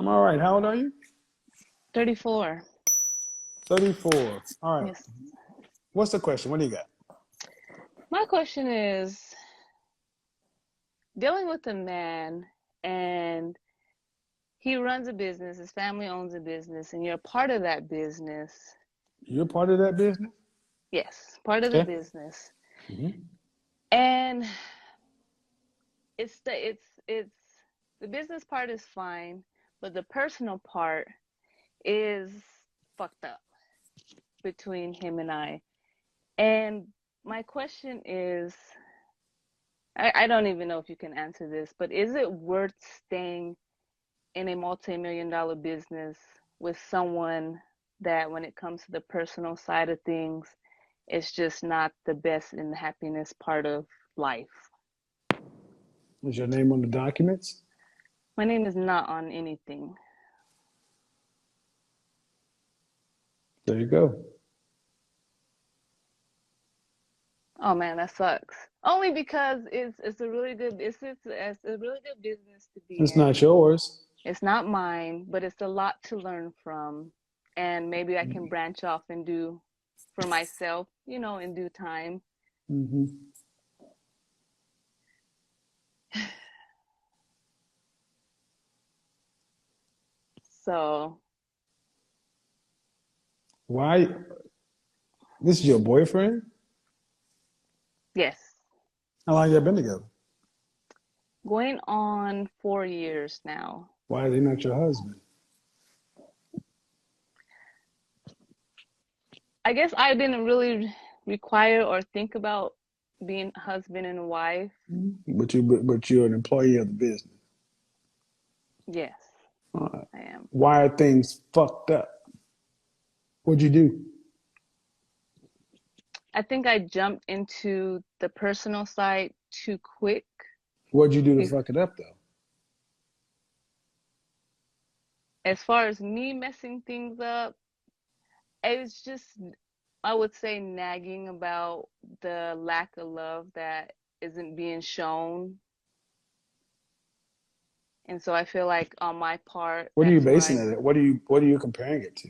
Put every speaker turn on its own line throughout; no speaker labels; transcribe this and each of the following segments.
I'm all right. How old are you?
34.
34. All right.
Yes.
What's the question? What do you got?
My question is dealing with a man and he runs a business, his family owns a business, and you're part of that business.
You're part of that business?
Yes, part of the
Okay.
business.
hmm
And it's the business part is fine, but the personal part is fucked up between him and I. And my question is, I don't even know if you can answer this, but is it worth staying in a multi-million dollar business with someone that when it comes to the personal side of things, it's just not the best and happiness part of life?
Is your name on the documents?
My name is not on anything.
There you go.
Oh man, that sucks. Only because it's a really good it's a really good business to be
It's
in.
not yours.
It's not mine, but it's a lot to learn from, and maybe I can branch off and do for myself, in due time.
hmm
So,
Why? This is your boyfriend?
yes,
How long y'all been together?
going on 4 years now.
Why are they not your husband?
I guess I didn't really require or think about being husband and wife.
But you're an employee of the business.
Yes,
Uh,
I am.
why are things fucked up? What'd you do?
I think I jumped into the personal side too quick.
What'd you do to
Be-
fuck it up though?
As far as me messing things up, it's just, I would say, nagging about the lack of love that isn't being shown. And so I feel like on my part,
What are you
that's where
basing it at? What are you comparing it to?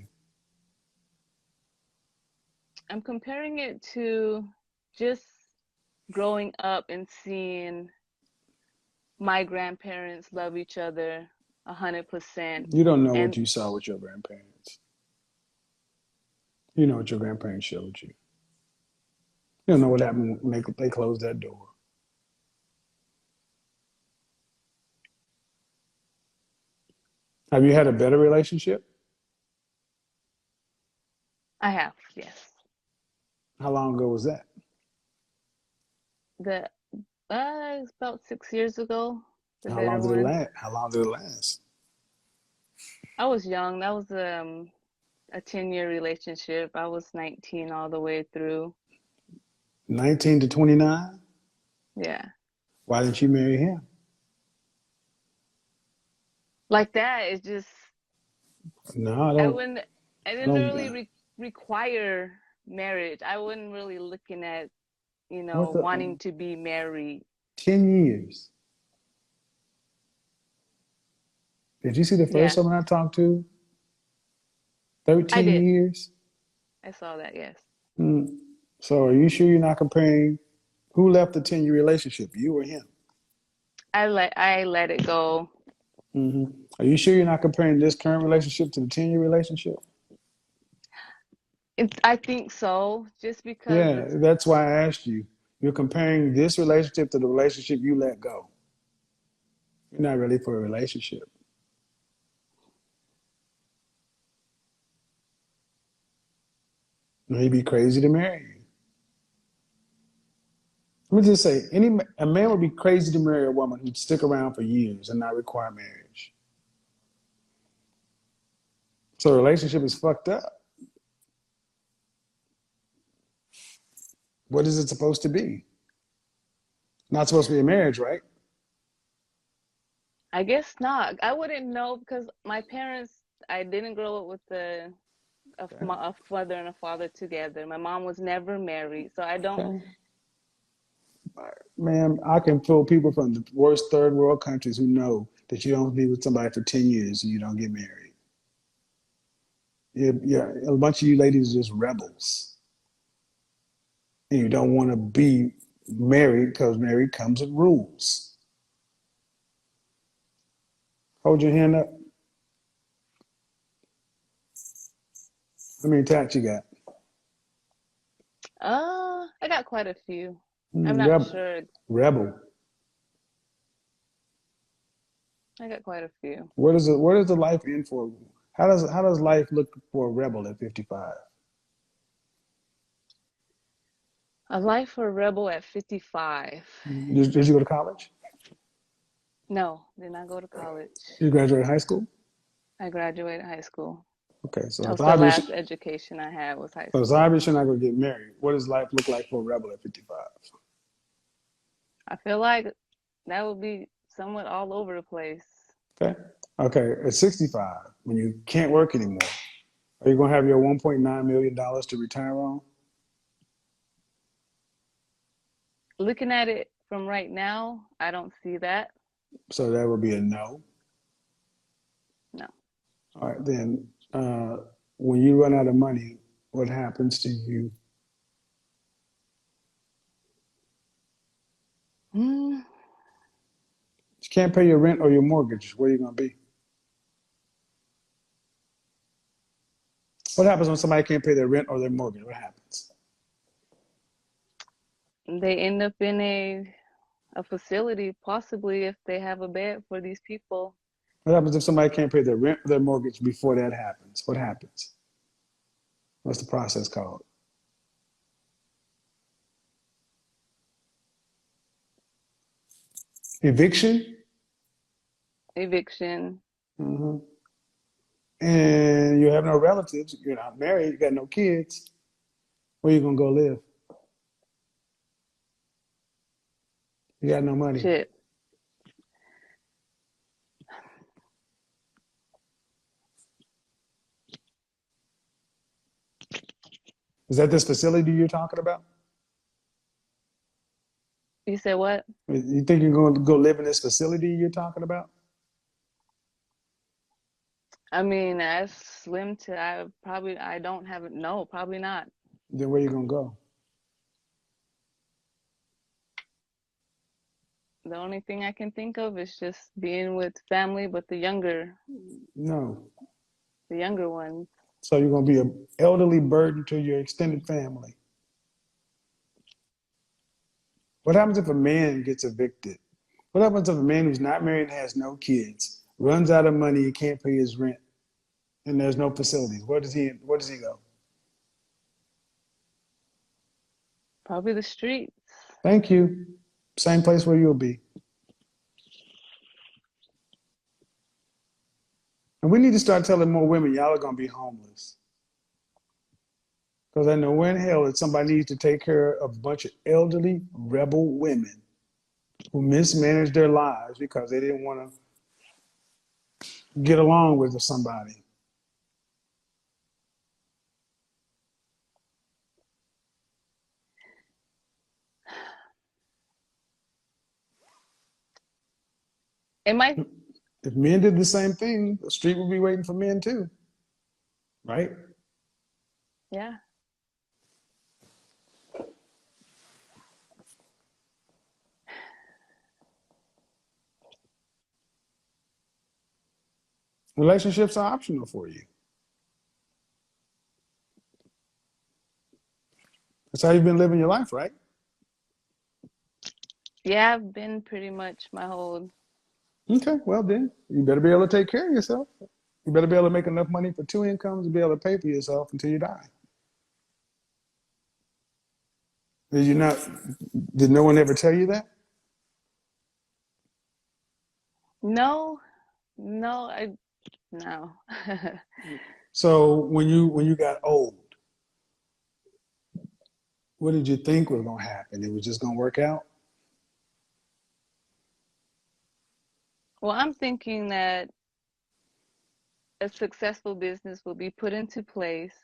I'm comparing it to just growing up and seeing my grandparents love each other 100%.
You don't know what
And
you saw with your grandparents. You know what your grandparents showed you. You don't know what happened when they closed that door. Have you had a better relationship?
I have, yes.
How long ago was that?
The It's about 6 years ago, the
How long
better
did it
one.
last? How long did it last?
I was young. That was a 10-year relationship. I was 19 all the way through.
19 to 29?
Yeah.
Why didn't you marry him?
Like that, it's just
No, I
I
don't.
wouldn't I
I
didn't
don't.
really require marriage. I wasn't really looking at,
What the?
wanting to be married.
10 years. Did you see the first
Yeah,
woman I talked to?
I
13
did.
years?
I saw that, yes.
Hmm. So are you sure you're not comparing who left the 10-year relationship, you or him?
I let it go.
hmm Are you sure you're not comparing this current relationship to the 10-year relationship?
I think so, just because
Yeah, that's why I asked you. You're comparing this relationship to the relationship you let go. You're not ready for a relationship. He'd be crazy to marry you. Let me just say, a man would be crazy to marry a woman who'd stick around for years and not require marriage. So a relationship is fucked up. What is it supposed to be? Not supposed to be a marriage, right?
I guess not. I wouldn't know because I didn't grow up with
Okay.
a mother and a father together. My mom was never married, so I don't.
Okay. Man, I can pull people from the worst third world countries who know that you don't be with somebody for 10 years and you don't get married. A bunch of you ladies are just rebels. And you don't want to be married because married comes with rules. Hold your hand up. How many tats you got?
I got quite a few. I'm
Mm,
not
rebel.
sure.
Rebel.
I got quite a few.
Where does the life end for? How does life look for a rebel at 55?
A life for a rebel at 55.
Did you go to college?
No, did not go to college.
You graduated high school?
I graduated high school.
Okay,
That was the last education I had was high
so it's
school.
obvious you're not going to get married. What does life look like for a rebel at 55?
I feel like that would be somewhat all over the place.
Okay. Okay, at 65, when you can't work anymore, are you going to have your $1.9 million to retire on?
Looking at it from right now, I don't see that.
So that would be a no.
No.
All right, then when you run out of money, what happens to you?
Mm,
You can't pay your rent or your mortgage. Where are you going to be? What happens when somebody can't pay their rent or their mortgage? What happens?
they end up in a facility, possibly if they have a bed for these people.
What happens if somebody can't pay their rent or their mortgage before that happens? What happens? What's the process called? Eviction?
Eviction.
Mm-hmm. And you have no relatives. You're not married. You got no kids. Where you going to go live? You got no money.
Shit.
Is that this facility you're talking about?
You said what?
You think you're going to go live in this facility you're talking about?
I mean, as slim to I don't have it. No, probably not.
Then where you going to go?
The only thing I can think of is just being with family, but
No.
the younger ones.
So you're going to be an elderly burden to your extended family. What happens if a man gets evicted? What happens if a man who's not married and has no kids runs out of money, he can't pay his rent, and there's no facilities? Where does he go?
Probably the streets.
Thank you. Same place where you'll be. And we need to start telling more women, y'all are going to be homeless. Because I know where in hell that somebody needs to take care of a bunch of elderly rebel women who mismanaged their lives because they didn't want to get along with somebody.
It might,
If men did the same thing, the street would be waiting for men too, right?
yeah.
Relationships are optional for you. That's how you've been living your life, right?
Yeah, I've been pretty much my whole.
Okay, well then, you better be able to take care of yourself. You better be able to make enough money for two incomes to be able to pay for yourself until you die. Did you not? Did no one ever tell you that?
No, no, no.
So when you got old, what did you think was going to happen? It was just going to work out?
Well, I'm thinking that a successful business will be put into place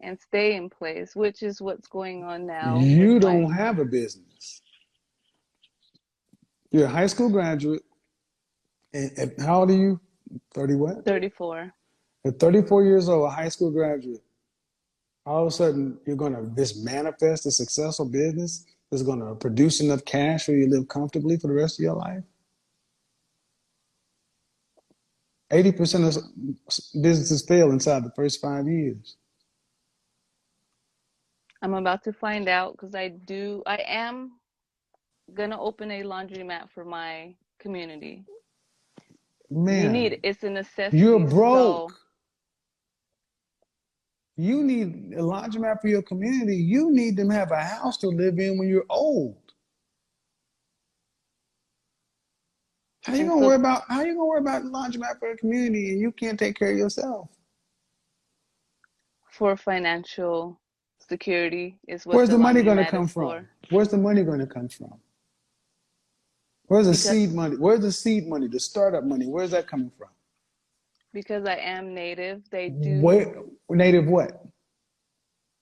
and stay in place, which is what's going on now with
You
my.
don't have a business. You're a high school graduate And how old are you? 30 what?
34.
At 34 years old, a high school graduate, all of a sudden you're going to this manifest a successful business that's going to produce enough cash for you to live comfortably for the rest of your life. 80% of businesses fail inside the first 5 years.
I'm about to find out because I am gonna open a laundromat for my community. We need
Man,
it's a
you're
necessity.
broke.
So
You need a laundromat for your community. You need them to have a house to live in when you're old.
and so
How you gonna worry about laundromat for the community and you can't take care of yourself?
for financial security is what
Where's
the
the money gonna
laundromat
come
is
from?
for.
Where's the money gonna come from? Where's the
Because
seed money? Where's the seed money, the startup money? Where's that coming from?
I am Native, they do
Where native what?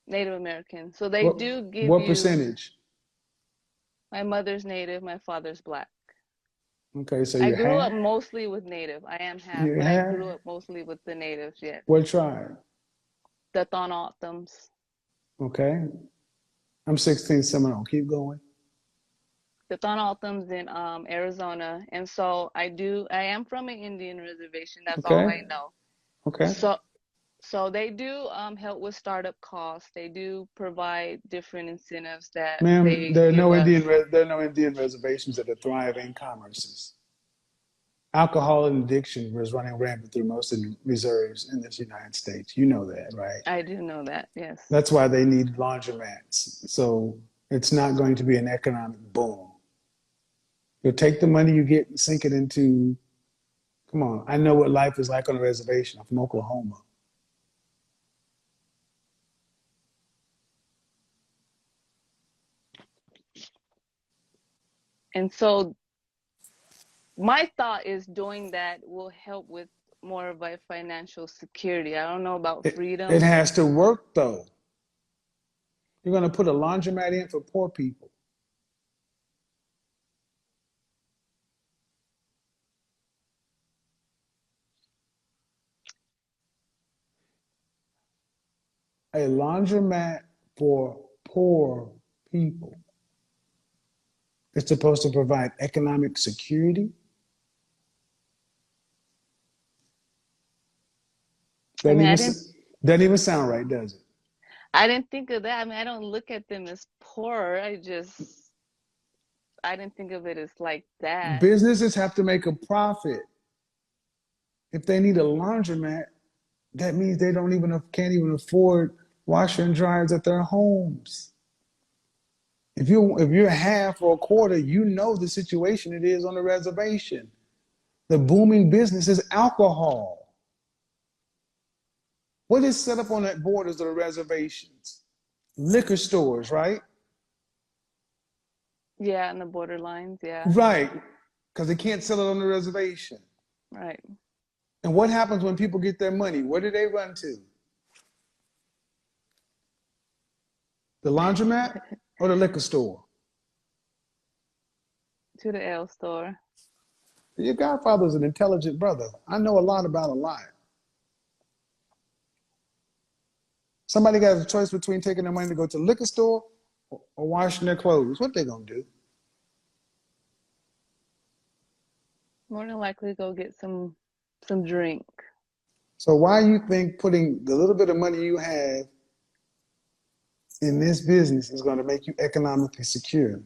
Native American. So they
What
do give
what
you
percentage?
my mother's Native, my father's Black.
Okay, so
I
you're
grew
half?
up mostly with Native. I am half,
You're
but I
half?
grew up mostly with the Natives, yes.
What tribe?
The Thonotums.
Okay. I'm 16 Seminole. Keep going.
The Thonotums in Arizona. And so I am from an Indian reservation. That's all
Okay.
I know.
Okay.
So so they do help with startup costs. They do provide different incentives that
Ma'am,
they give us.
there are no Indian reservations that are thriving commerces. Alcohol and addiction was running rampant through most of the reserves in this United States. You know that, right?
I do know that, yes.
That's why they need laundromats. So it's not going to be an economic boom. You'll take the money you get and sink it into, come on, I know what life is like on a reservation. I'm from Oklahoma.
And so my thought is doing that will help with more of a financial security. I don't know about
It
freedom.
has to work though. You're going to put a laundromat in for poor people. A laundromat for poor people. It's supposed to provide economic security.
I
Doesn't
mean,
even, doesn't even sound right, does it?
I didn't think of that. I mean, I don't look at them as poor. I didn't think of it as like that.
Businesses have to make a profit. If they need a laundromat, that means they can't even afford washer and dryers at their homes. If you're half or a quarter, you know the situation it is on the reservation. The booming business is alcohol. What is set up on the borders of the reservations? Liquor stores, right?
Yeah, and the borderlines, yeah.
Right, because they can't sell it on the reservation.
Right.
And what happens when people get their money? Where do they run to? The laundromat or the liquor store?
To the L store.
Your godfather's an intelligent brother. I know a lot about a lot. Somebody got a choice between taking their money to go to the liquor store or washing their clothes. What they gonna do?
More than likely go get some drink.
So why you think putting the little bit of money you have in this business is going to make you economically secure?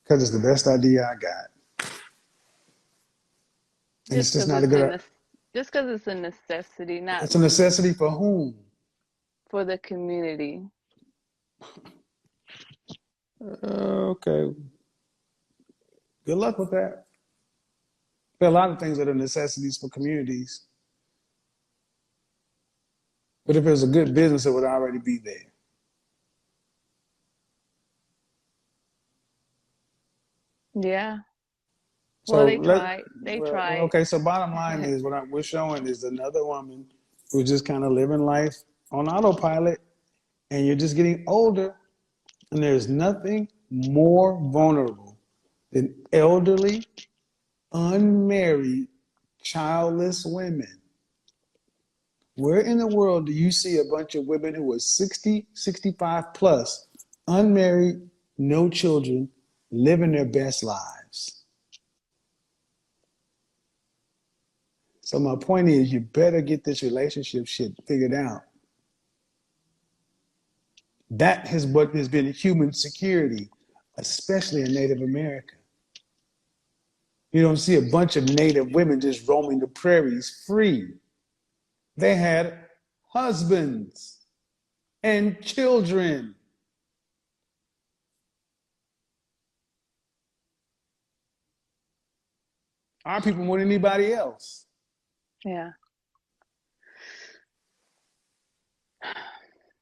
Because it's the best idea I got. And it's
Just
just
because
not a good,
just because it's a necessity, not
it's a necessity for whom?
for the community.
Okay. Good luck with that. There are a lot of things that are necessities for communities. But if it was a good business, it would already be there.
Yeah. Well,
So
they tried. They tried.
okay. So bottom line is we're showing is another woman who's just kind of living life on autopilot, and you're just getting older, and there's nothing more vulnerable than elderly, unmarried, childless women. Where in the world do you see a bunch of women who are 60, 65 plus, unmarried, no children, living their best lives? So my point is, you better get this relationship shit figured out. That is what has been human security, especially in Native America. You don't see a bunch of Native women just roaming the prairies free. They had husbands and children. Our people more than anybody else.
Yeah.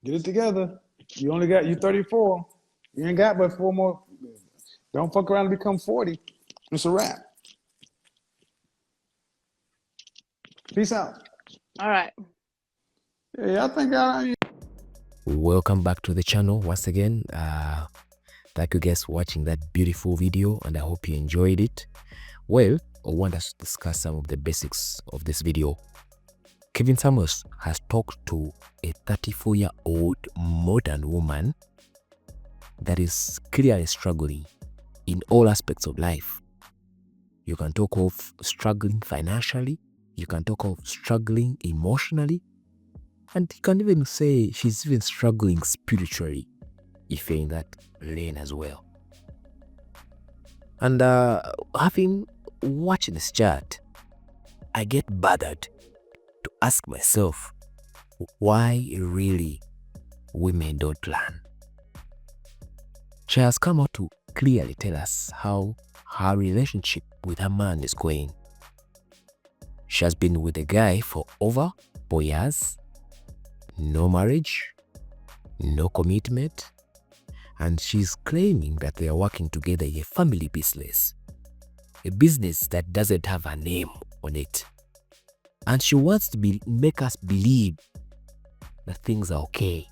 Get it together. You 34. You ain't got but 4 more. Don't fuck around and become 40. It's a wrap. Peace out.
All right.
Yeah, I think I.
Welcome back to the channel once again. Thank you guys for watching that beautiful video, and I hope you enjoyed it. Well, I want us to discuss some of the basics of this video. Kevin Samuels has talked to a 34-year-old modern woman that is clearly struggling in all aspects of life. You can talk of struggling financially, you can talk of struggling emotionally, and you can even say she's even struggling spiritually, if you're in that lane as well. And having watched this chat, I get bothered to ask myself why really women don't plan. She has come out to clearly tell us how her relationship with her man is going. She has been with a guy for over 4 years, no marriage, no commitment, and she's claiming that they are working together in a family business, a business that doesn't have a name on it. And she wants to make us believe that things are okay.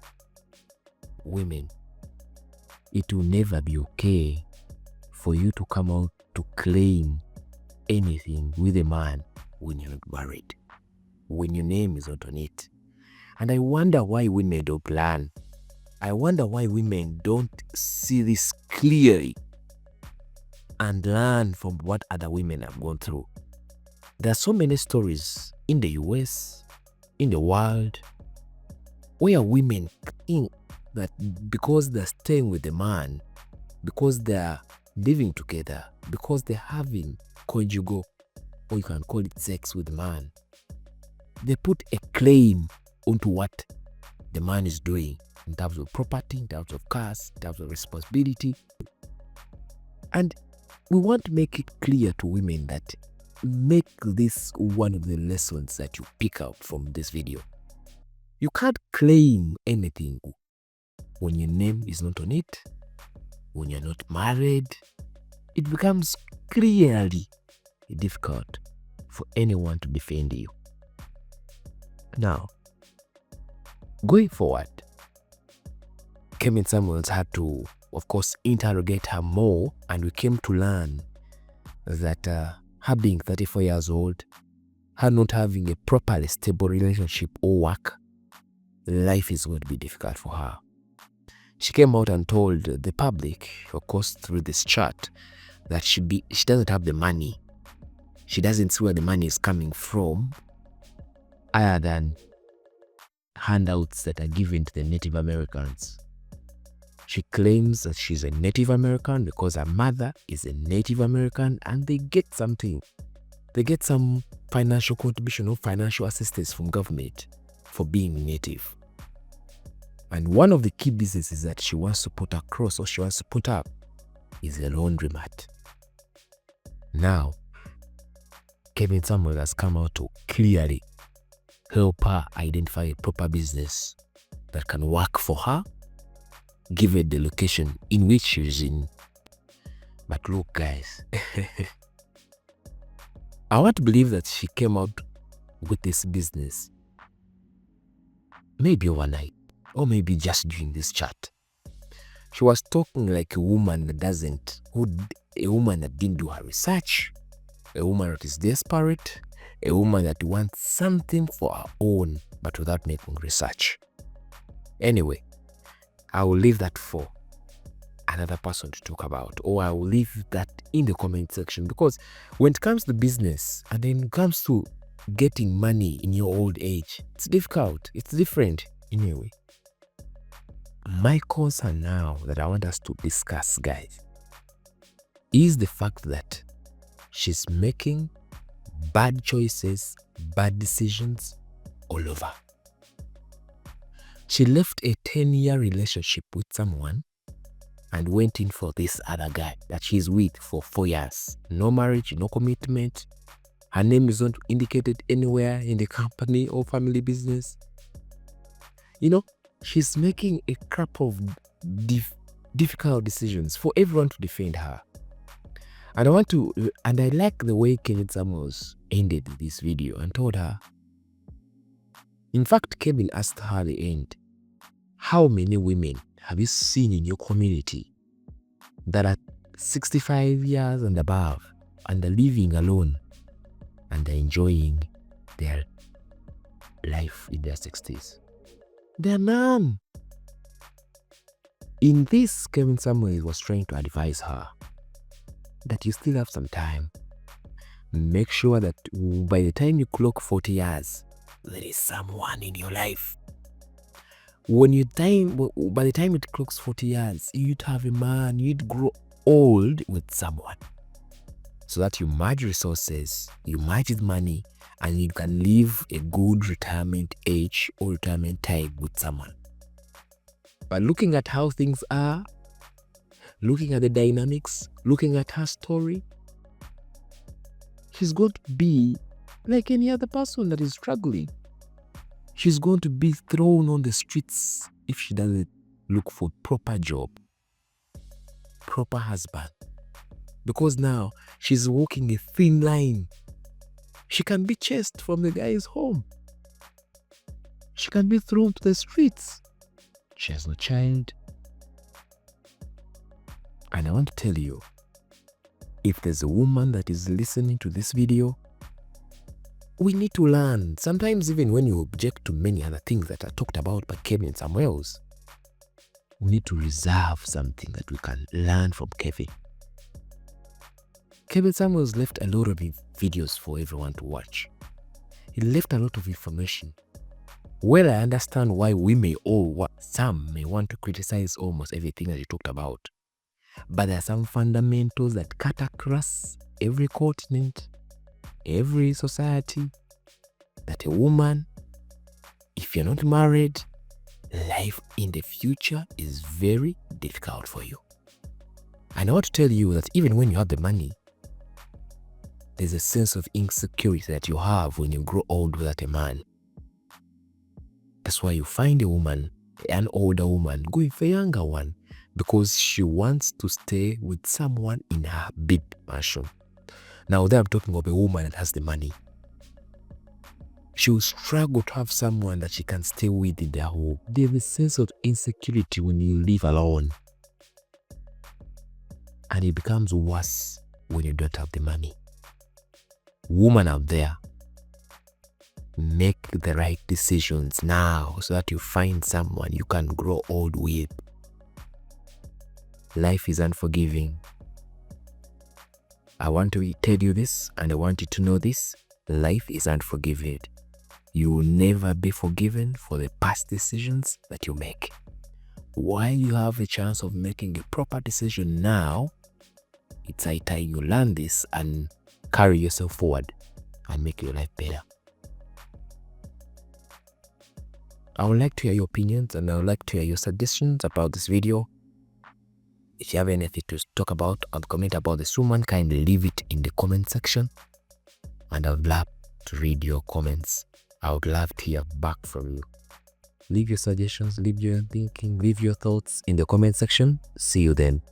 Women, it will never be okay for you to come out to claim anything with a man when you're not married, when your name is not on it. And I wonder why women don't plan. I wonder why women don't see this clearly and learn from what other women have gone through. There are so many stories in the US, in the world, where women think that because they're staying with the man, because they're living together, because they're having conjugal, or you can call it sex with the man, they put a claim onto what the man is doing in terms of property, in terms of cars, in terms of responsibility. And we want to make it clear to women that make this one of the lessons that you pick out from this video. You can't claim anything when your name is not on it, when you're not married. It becomes clearly difficult for anyone to defend you. Now, going forward, Kevin Samuels had to, of course, interrogate her more, and we came to learn that her being 34 years old, her not having a properly stable relationship or work, life is going to be difficult for her. She came out and told the public, of course, through this chat, that she doesn't have the money. She doesn't see where the money is coming from, other than handouts that are given to the Native Americans. She claims that she's a Native American because her mother is a Native American, and they get something. They get some financial contribution or financial assistance from government for being Native. And one of the key businesses that she wants to put across, or she wants to put up, is a laundromat. Now, Kevin Samuel has come out to clearly help her identify a proper business that can work for her, given the location in which she's in. But look, guys, I want to believe that she came out with this business maybe overnight, or maybe just during this chat. She was talking like a woman that a woman that didn't do her research, a woman that is desperate, a woman that wants something for her own, but without making research. Anyway, I will leave that for another person to talk about, or I will leave that in the comment section, because when it comes to business and then it comes to getting money in your old age, it's difficult. It's different. Anyway, my concern now that I want us to discuss, guys, is the fact that she's making bad choices, bad decisions all over. She left a 10-year relationship with someone and went in for this other guy that she's with for 4 years. No marriage, no commitment. Her name is not indicated anywhere in the company or family business. You know, she's making a crap of difficult decisions for everyone to defend her. And I like the way Kevin Samuels ended this video and told her. In fact, Kevin asked her at the end, how many women have you seen in your community that are 65 years and above and are living alone and are enjoying their life in their 60s? There are none. In this, Kevin Samuels was trying to advise her that you still have some time. Make sure that by the time you clock 40 years, there is someone in your life. By the time it clocks 40 years, you'd have a man, you'd grow old with someone. So that you merge resources, you merge money, and you can live a good retirement age or retirement time with someone. But looking at how things are, looking at the dynamics, looking at her story, she's going to be like any other person that is struggling. She's going to be thrown on the streets if she doesn't look for proper job, proper husband. Because now she's walking a thin line. She can be chased from the guy's home. She can be thrown to the streets. She has no child. And I want to tell you, if there's a woman that is listening to this video, we need to learn. Sometimes even when you object to many other things that are talked about by Kevin Samuels, we need to reserve something that we can learn from Kevin. Kevin Samuels left a lot of videos for everyone to watch. He left a lot of information. Well, I understand why some may want to criticize almost everything that he talked about. But there are some fundamentals that cut across every continent, every society, that a woman, if you're not married, life in the future is very difficult for you. And I want to tell you that even when you have the money, there's a sense of insecurity that you have when you grow old without a man. That's why you find a woman, an older woman, going for a younger one, because she wants to stay with someone in her big mansion. Now there I'm talking of a woman that has the money. She will struggle to have someone that she can stay with in their home. There's a sense of insecurity when you live alone. And it becomes worse when you don't have the money. Woman out there, make the right decisions now so that you find someone you can grow old with. Life is unforgiving. I want to tell you this, and I want you to know this. Life is unforgiving. You will never be forgiven for the past decisions that you make. While you have a chance of making a proper decision now, it's high time you learn this and carry yourself forward and make your life better. I would like to hear your opinions, and I would like to hear your suggestions about this video. If you have anything to talk about or comment about this woman, kindly leave it in the comment section. And I would love to read your comments. I would love to hear back from you. Leave your suggestions, leave your thinking, leave your thoughts in the comment section. See you then.